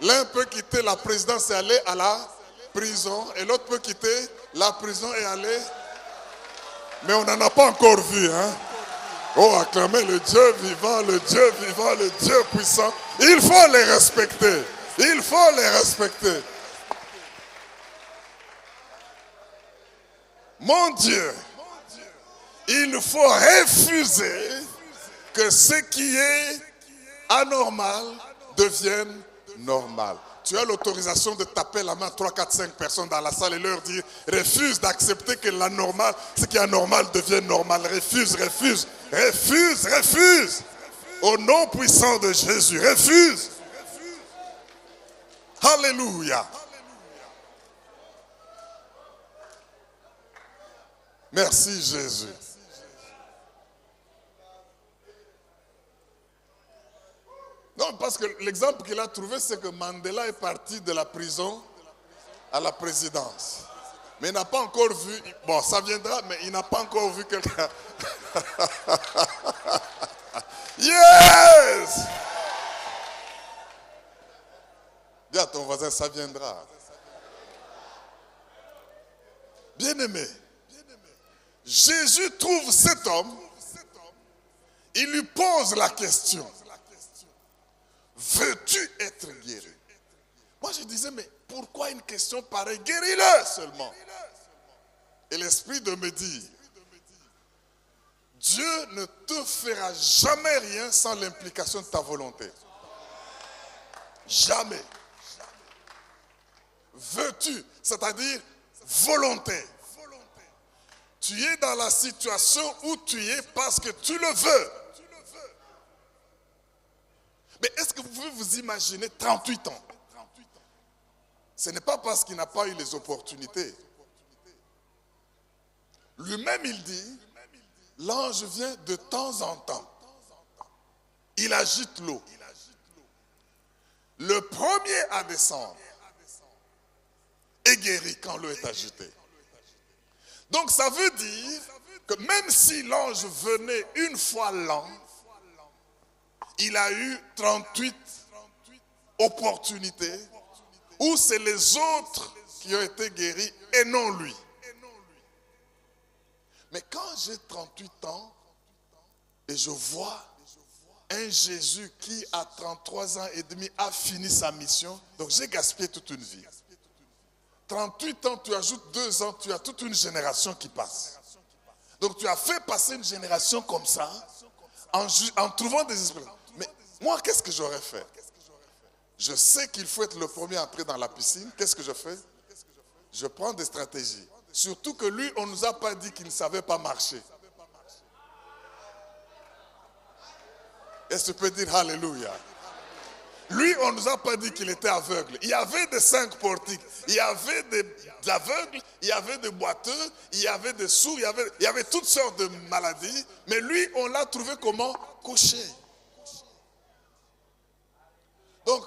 L'un peut quitter la présidence et aller à la prison, et l'autre peut quitter la prison et aller... Mais on n'en a pas encore vu, hein? Oh, acclamez le Dieu vivant, le Dieu vivant, le Dieu puissant. Il faut les respecter. Il faut les respecter. Mon Dieu, il faut refuser que ce qui est anormal devienne normal. Tu as l'autorisation de taper la main à 3, 4, 5 personnes dans la salle et leur dire refuse d'accepter que ce qui est anormal devienne normal. Refuse, refuse, refuse, refuse. Au nom puissant de Jésus, refuse. Alléluia. Merci Jésus. Non, parce que l'exemple qu'il a trouvé, c'est que Mandela est parti de la prison à la présidence. Mais il n'a pas encore vu, bon, ça viendra, mais il n'a pas encore vu quelqu'un. Yes! Dis à ton voisin, ça viendra. Bien-aimé, Jésus trouve cet homme, il lui pose la question. Veux-tu être guéri? Moi je disais, mais pourquoi une question pareille? Guéris-le seulement. Et l'Esprit de me dit, Dieu ne te fera jamais rien sans l'implication de ta volonté. Jamais. Veux-tu, c'est-à-dire volonté. Tu es dans la situation où tu es parce que tu le veux. Mais est-ce que vous pouvez vous imaginer 38 ans? Ce n'est pas parce qu'il n'a pas eu les opportunités. Lui-même, il dit, l'ange vient de temps en temps. Il agite l'eau. Le premier à descendre est guéri quand l'eau est agitée. Donc ça veut dire que même si l'ange venait une fois l'an, il a eu 38 opportunités où c'est les autres qui ont été guéris et non lui. Mais quand j'ai 38 ans et je vois un Jésus qui à 33 ans et demi a fini sa mission, donc j'ai gaspillé toute une vie. 38 ans, tu ajoutes 2 ans, tu as toute une génération qui passe. Donc tu as fait passer une génération comme ça en trouvant des esprits. Mais moi, qu'est-ce que j'aurais fait? Je sais qu'il faut être le premier à entrer dans la piscine. Qu'est-ce que je fais? Je prends des stratégies. Surtout que lui, on ne nous a pas dit qu'il ne savait pas marcher. Est-ce que tu peux dire Alléluia? Lui, on ne nous a pas dit qu'il était aveugle. Il y avait des 5 portiques. Il y avait des aveugles, il y avait des boiteux, il y avait des sourds, il y avait toutes sortes de maladies. Mais lui, on l'a trouvé comment? Couché. Donc,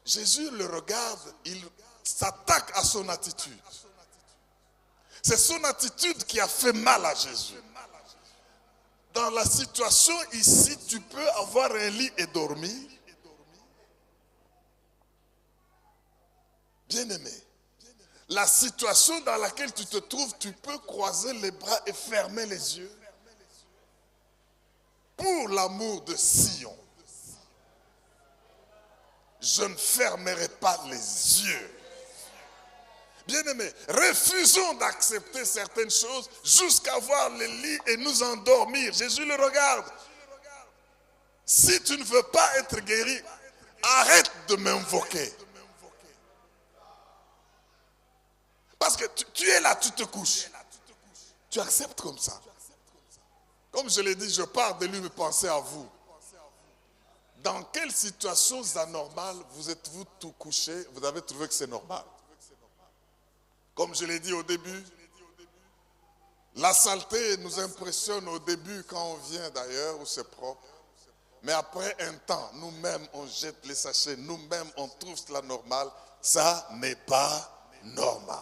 Jésus le regarde, il s'attaque à son attitude. C'est son attitude qui a fait mal à Jésus. Dans la situation ici, tu peux avoir un lit et dormir. Bien-aimé, la situation dans laquelle tu te trouves, tu peux croiser les bras et fermer les yeux. Pour l'amour de Sion, je ne fermerai pas les yeux. Bien-aimés, refusons d'accepter certaines choses jusqu'à voir le lit et nous endormir. Jésus le regarde. Si tu ne veux pas être guéri, arrête de m'invoquer. Parce que tu es là, tu te couches. Tu acceptes comme ça. Comme je l'ai dit, je pars de lui, mais pensez à vous. Dans quelles situations anormales vous êtes-vous tout couché, vous avez trouvé que c'est normal? Comme je l'ai dit au début, la saleté nous impressionne au début quand on vient d'ailleurs où c'est propre. Mais après un temps, nous-mêmes on jette les sachets, nous-mêmes on trouve cela normal. Ça n'est pas normal.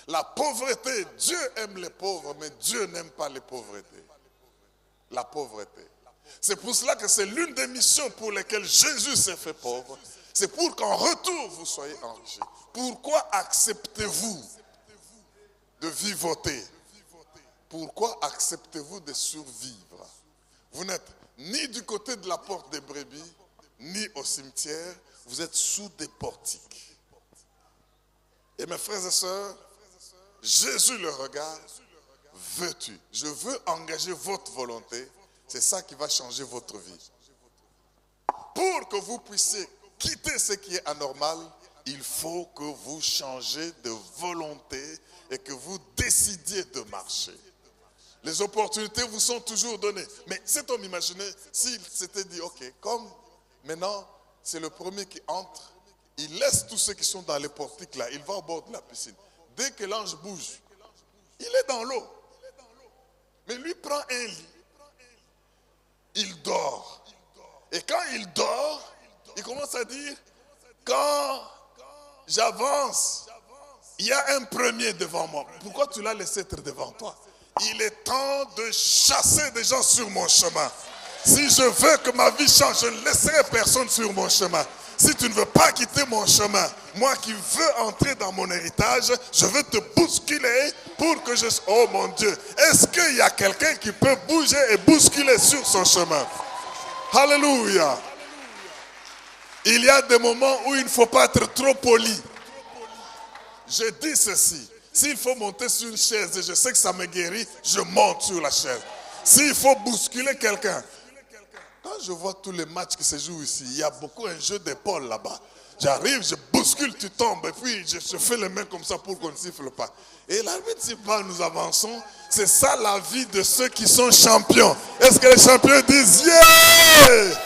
La pauvreté, Dieu aime les pauvres, mais Dieu n'aime pas les pauvretés. La pauvreté. C'est pour cela que c'est l'une des missions pour lesquelles Jésus s'est fait pauvre. C'est pour qu'en retour, vous soyez enrichis. Pourquoi acceptez-vous de vivoter? Pourquoi acceptez-vous de survivre? Vous n'êtes ni du côté de la porte des brebis, ni au cimetière. Vous êtes sous des portiques. Et mes frères et sœurs, Jésus le regarde. Veux-tu? Je veux engager votre volonté. C'est ça qui va changer votre vie. Pour que vous puissiez quitter ce qui est anormal, il faut que vous changez de volonté et que vous décidiez de marcher. Les opportunités vous sont toujours données. Mais cet homme, imaginez, s'il s'était dit, ok, comme maintenant c'est le premier qui entre, il laisse tous ceux qui sont dans les portiques là, il va au bord de la piscine. Dès que l'ange bouge, il est dans l'eau. Mais lui prend un lit. Il dort. Et quand il dort, il commence à dire, quand j'avance, il y a un premier devant moi. Pourquoi tu l'as laissé être devant toi? Il est temps de chasser des gens sur mon chemin. Si je veux que ma vie change, je ne laisserai personne sur mon chemin. Si tu ne veux pas quitter mon chemin, moi qui veux entrer dans mon héritage, je veux te bousculer pour que je... Oh mon Dieu, est-ce qu'il y a quelqu'un qui peut bouger et bousculer sur son chemin? Alléluia. Il y a des moments où il ne faut pas être trop poli. Je dis ceci, s'il faut monter sur une chaise et je sais que ça me guérit, je monte sur la chaise. S'il faut bousculer quelqu'un, quand je vois tous les matchs qui se jouent ici, il y a beaucoup un jeu d'épaule là-bas. J'arrive, je bouscule, tu tombes, et puis je fais les mains comme ça pour qu'on ne siffle pas. Et l'arbitre dit pas, nous avançons. C'est ça la vie de ceux qui sont champions. Est-ce que les champions disent yeah?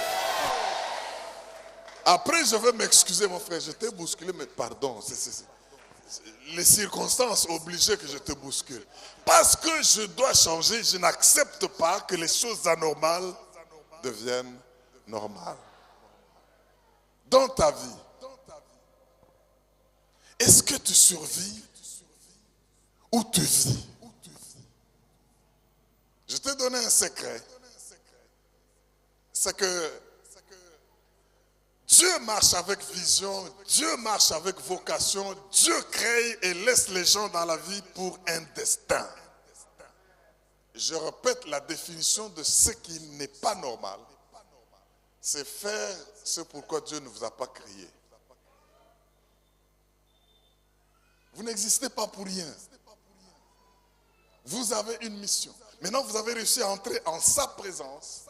Après, je vais m'excuser, mon frère, je t'ai bousculé, mais pardon, les circonstances obligées que je te bouscule. Parce que je dois changer, je n'accepte pas que les choses anormales deviennent normales. Dans ta vie, est-ce que tu survis ou tu vis? Je t'ai donné un secret. C'est que Dieu marche avec vision, Dieu marche avec vocation, Dieu crée et laisse les gens dans la vie pour un destin. Je répète la définition de ce qui n'est pas normal. C'est faire ce pourquoi Dieu ne vous a pas créé. Vous n'existez pas pour rien. Vous avez une mission. Maintenant, vous avez réussi à entrer en sa présence.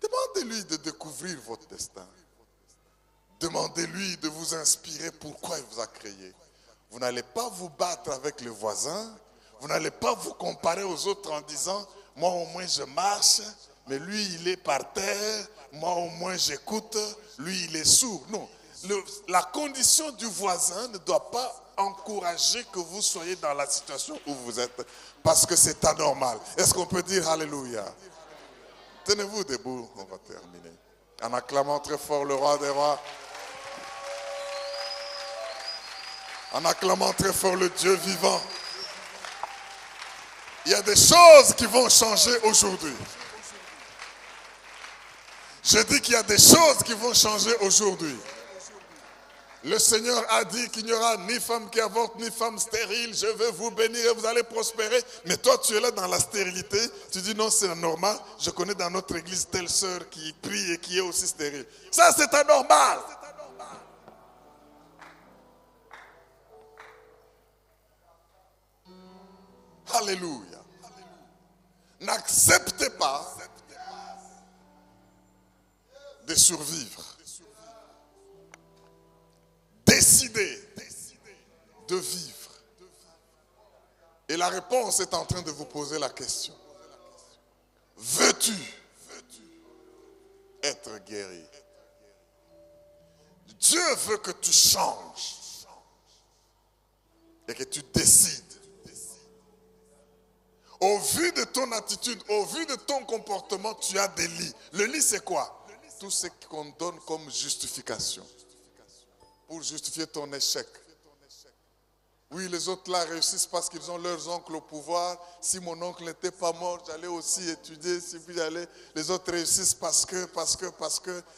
Demandez-lui de découvrir votre destin. Demandez-lui de vous inspirer pourquoi il vous a créé. Vous n'allez pas vous battre avec le voisin. Vous n'allez pas vous comparer aux autres en disant, moi au moins je marche, mais lui il est par terre, moi au moins j'écoute, lui il est sourd. Non, la condition du voisin ne doit pas encourager que vous soyez dans la situation où vous êtes, parce que c'est anormal. Est-ce qu'on peut dire Alléluia? Tenez-vous debout, on va terminer. En acclamant très fort le roi des rois. En acclamant très fort le Dieu vivant. Il y a des choses qui vont changer aujourd'hui. Je dis qu'il y a des choses qui vont changer aujourd'hui. Le Seigneur a dit qu'il n'y aura ni femme qui avorte, ni femme stérile. Je vais vous bénir et vous allez prospérer. Mais toi, tu es là dans la stérilité. Tu dis non, c'est anormal. Je connais dans notre église telle sœur qui prie et qui est aussi stérile. Ça, c'est anormal. Alléluia. N'acceptez pas de survivre. Décidez de vivre. Et la réponse est en train de vous poser la question. Veux-tu être guéri? Dieu veut que tu changes et que tu décides. Au vu de ton attitude, au vu de ton comportement, tu as des lits. Le lit, c'est quoi? Tout ce qu'on donne comme justification. Pour justifier ton échec. Oui, les autres là réussissent parce qu'ils ont leurs oncles au pouvoir. Si mon oncle n'était pas mort, j'allais aussi étudier. Si puis j'allais, les autres réussissent parce que,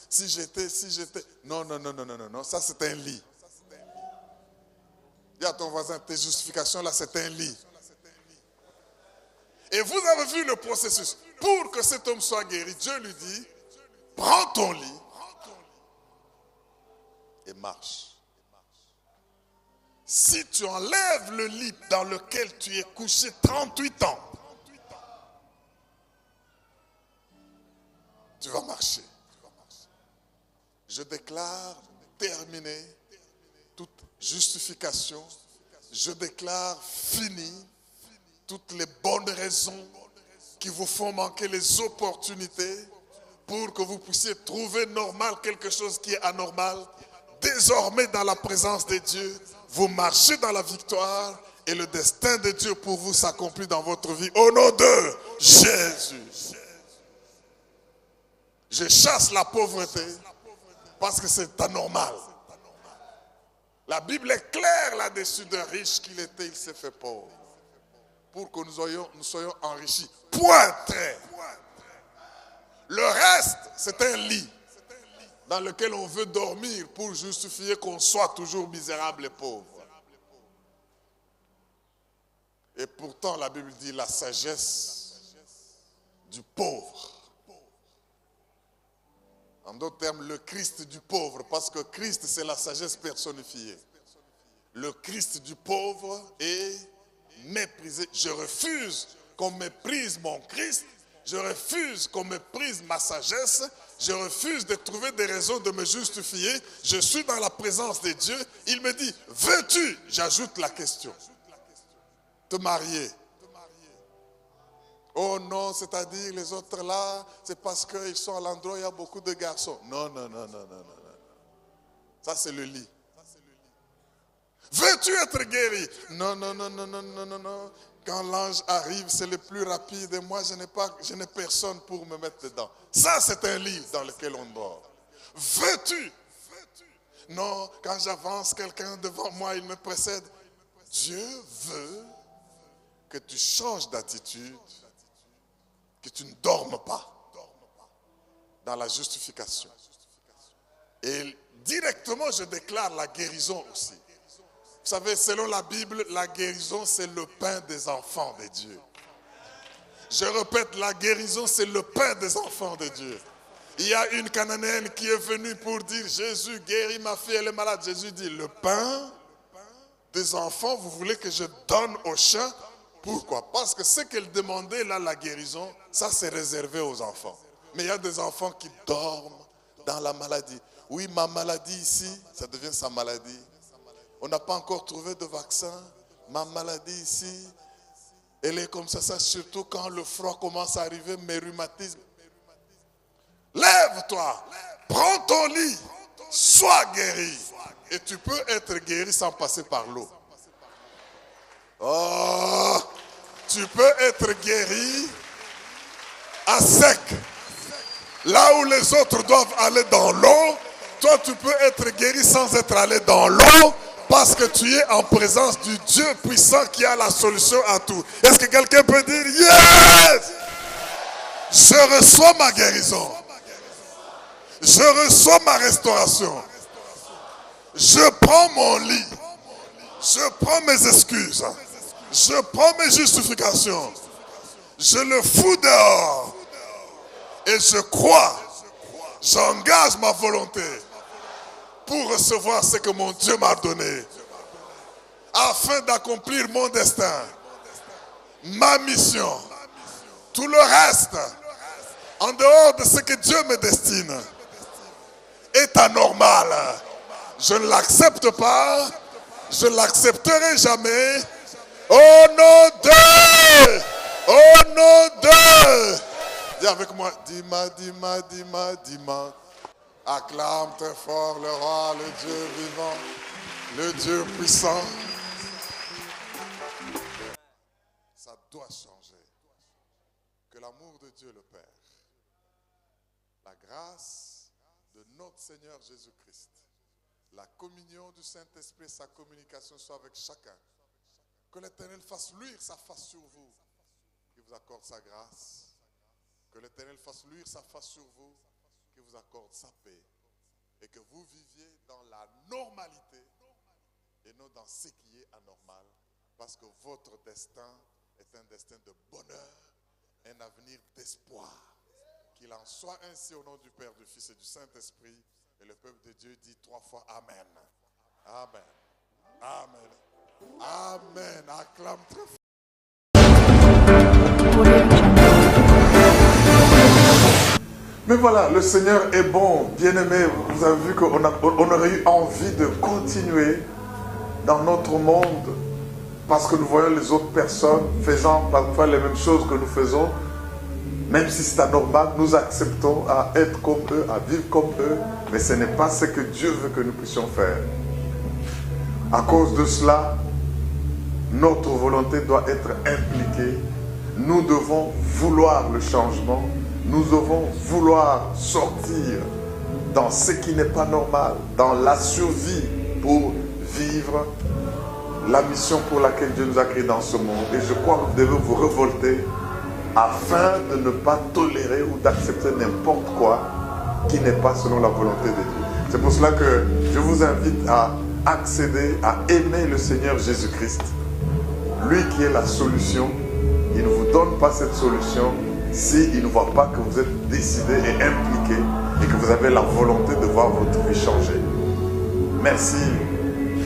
si j'étais. Non, ça c'est un lit. Dis à ton voisin, tes justifications là, c'est un lit. Et vous avez vu le processus. Pour que cet homme soit guéri, Dieu lui dit, prends ton lit et marche. Si tu enlèves le lit dans lequel tu es couché 38 ans, tu vas marcher. Je déclare terminé toute justification. Je déclare fini toutes les bonnes raisons qui vous font manquer les opportunités pour que vous puissiez trouver normal quelque chose qui est anormal. Désormais, dans la présence de Dieu, vous marchez dans la victoire et le destin de Dieu pour vous s'accomplit dans votre vie. Au nom de Jésus. Je chasse la pauvreté parce que c'est anormal. La Bible est claire là-dessus d'un riche qu'il était, il s'est fait pauvre. Pour que nous soyons enrichis. Point très. Le reste, c'est un lit dans lequel on veut dormir pour justifier qu'on soit toujours misérable et pauvre. Et pourtant, la Bible dit la sagesse du pauvre. En d'autres termes, le Christ du pauvre, parce que Christ, c'est la sagesse personnifiée. Le Christ du pauvre est méprisé. Je refuse qu'on méprise mon Christ. Je refuse qu'on méprise ma sagesse. Je refuse de trouver des raisons de me justifier. Je suis dans la présence de Dieu. Il me dit, veux-tu, j'ajoute la question, te marier? Oh non, c'est-à-dire les autres là, c'est parce qu'ils sont à l'endroit où il y a beaucoup de garçons. Non. Ça c'est le lit. Veux-tu être guéri? Non. Quand l'ange arrive, c'est le plus rapide et moi, je n'ai personne pour me mettre dedans. Ça, c'est un lit dans lequel on dort. Veux-tu? Non, quand j'avance, quelqu'un devant moi, il me précède. Dieu veut que tu changes d'attitude, que tu ne dormes pas dans la justification. Et directement, je déclare la guérison aussi. Vous savez, selon la Bible, la guérison, c'est le pain des enfants de Dieu. Je répète, la guérison, c'est le pain des enfants de Dieu. Il y a une Cananéenne qui est venue pour dire, Jésus guérit ma fille, elle est malade. Jésus dit, le pain des enfants, vous voulez que je donne aux chiens? Pourquoi? Parce que ce qu'elle demandait là, la guérison, ça c'est réservé aux enfants. Mais il y a des enfants qui dorment dans la maladie. Oui, ma maladie ici, ça devient sa maladie. On n'a pas encore trouvé de vaccin. Ma maladie ici, elle est comme ça, surtout quand le froid commence à arriver, mes rhumatismes. Lève-toi, prends ton lit, sois guéri. Et tu peux être guéri sans passer par l'eau. Oh, tu peux être guéri à sec. Là où les autres doivent aller dans l'eau, toi tu peux être guéri sans être allé dans l'eau, parce que tu es en présence du Dieu puissant qui a la solution à tout. Est-ce que quelqu'un peut dire yes? Je reçois ma guérison. Je reçois ma restauration. Je prends mon lit. Je prends mes excuses. Je prends mes justifications. Je le fous dehors. Et je crois, j'engage ma volonté pour recevoir ce que mon Dieu m'a donné, afin d'accomplir mon destin, ma mission. Tout le reste, en dehors de ce que Dieu me destine, est anormal. Je ne l'accepte pas, je ne l'accepterai jamais. Au nom de, au nom de. Dis avec moi, Dima, Dima, Dima, Dima. Acclame très fort le roi, le Dieu vivant, le Dieu puissant. Ça doit changer. Que l'amour de Dieu le Père, la grâce de notre Seigneur Jésus-Christ, la communion du Saint-Esprit, sa communication soit avec chacun. Que l'Éternel fasse luire sa face sur vous, qu'il vous accorde sa grâce. Que l'Éternel fasse luire sa face sur vous, qu'il vous accorde sa paix. Et que vous viviez dans la normalité et non dans ce qui est anormal. Parce que votre destin est un destin de bonheur, un avenir d'espoir. Qu'il en soit ainsi au nom du Père, du Fils et du Saint-Esprit. Et le peuple de Dieu dit 3 fois Amen. Amen. Amen. Amen. Acclame très fort. Mais voilà, le Seigneur est bon, bien-aimé. Vous avez vu qu'on aurait eu envie de continuer dans notre monde parce que nous voyons les autres personnes faisant parfois les mêmes choses que nous faisons. Même si c'est anormal, nous acceptons à être comme eux, à vivre comme eux. Mais ce n'est pas ce que Dieu veut que nous puissions faire. À cause de cela, notre volonté doit être impliquée. Nous devons vouloir le changement. Nous devons vouloir sortir dans ce qui n'est pas normal, dans la survie pour vivre la mission pour laquelle Dieu nous a créés dans ce monde. Et je crois que vous devez vous révolter afin de ne pas tolérer ou d'accepter n'importe quoi qui n'est pas selon la volonté de Dieu. C'est pour cela que je vous invite à accéder, à aimer le Seigneur Jésus-Christ. Lui qui est la solution. Il ne vous donne pas cette solution s'il ne voit pas que vous êtes décidé et impliqué et que vous avez la volonté de voir votre vie changer. Merci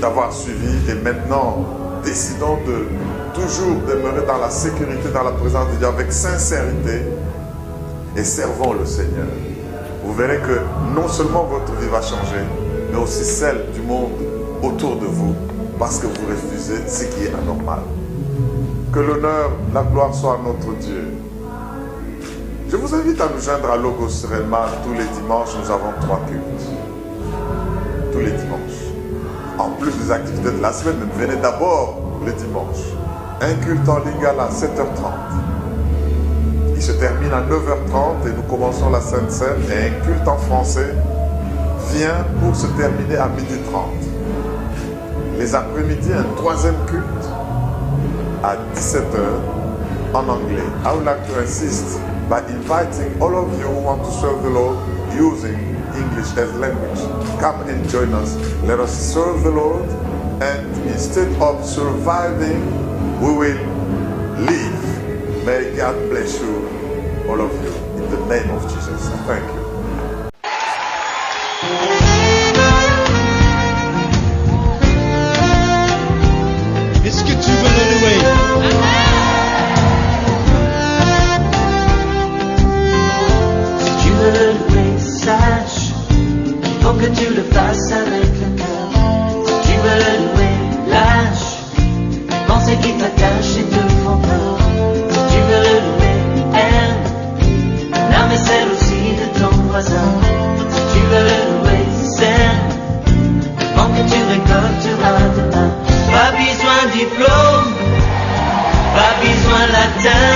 d'avoir suivi et maintenant décidons de toujours demeurer dans la sécurité, dans la présence de Dieu avec sincérité et servons le Seigneur. Vous verrez que non seulement votre vie va changer, mais aussi celle du monde autour de vous parce que vous refusez ce qui est anormal. Que l'honneur, la gloire soit à notre Dieu. Je vous invite à nous joindre à Logos Rema tous les dimanches. Nous avons 3 cultes. Tous les dimanches. En plus des activités de la semaine, venez d'abord le dimanche. Un culte en lingala à 7h30. Il se termine à 9h30 et nous commençons la Sainte Seine. Et un culte en français vient pour se terminer à 12h30. Les après-midi, un 3e culte à 17h en anglais. I would like to insist by inviting all of you who want to serve the Lord using English as language. Come and join us. Let us serve the Lord, and instead of surviving, we will live. May God bless you, all of you, in the name of Jesus. Thank you. Est-ce que tu veux le louer? Si matin.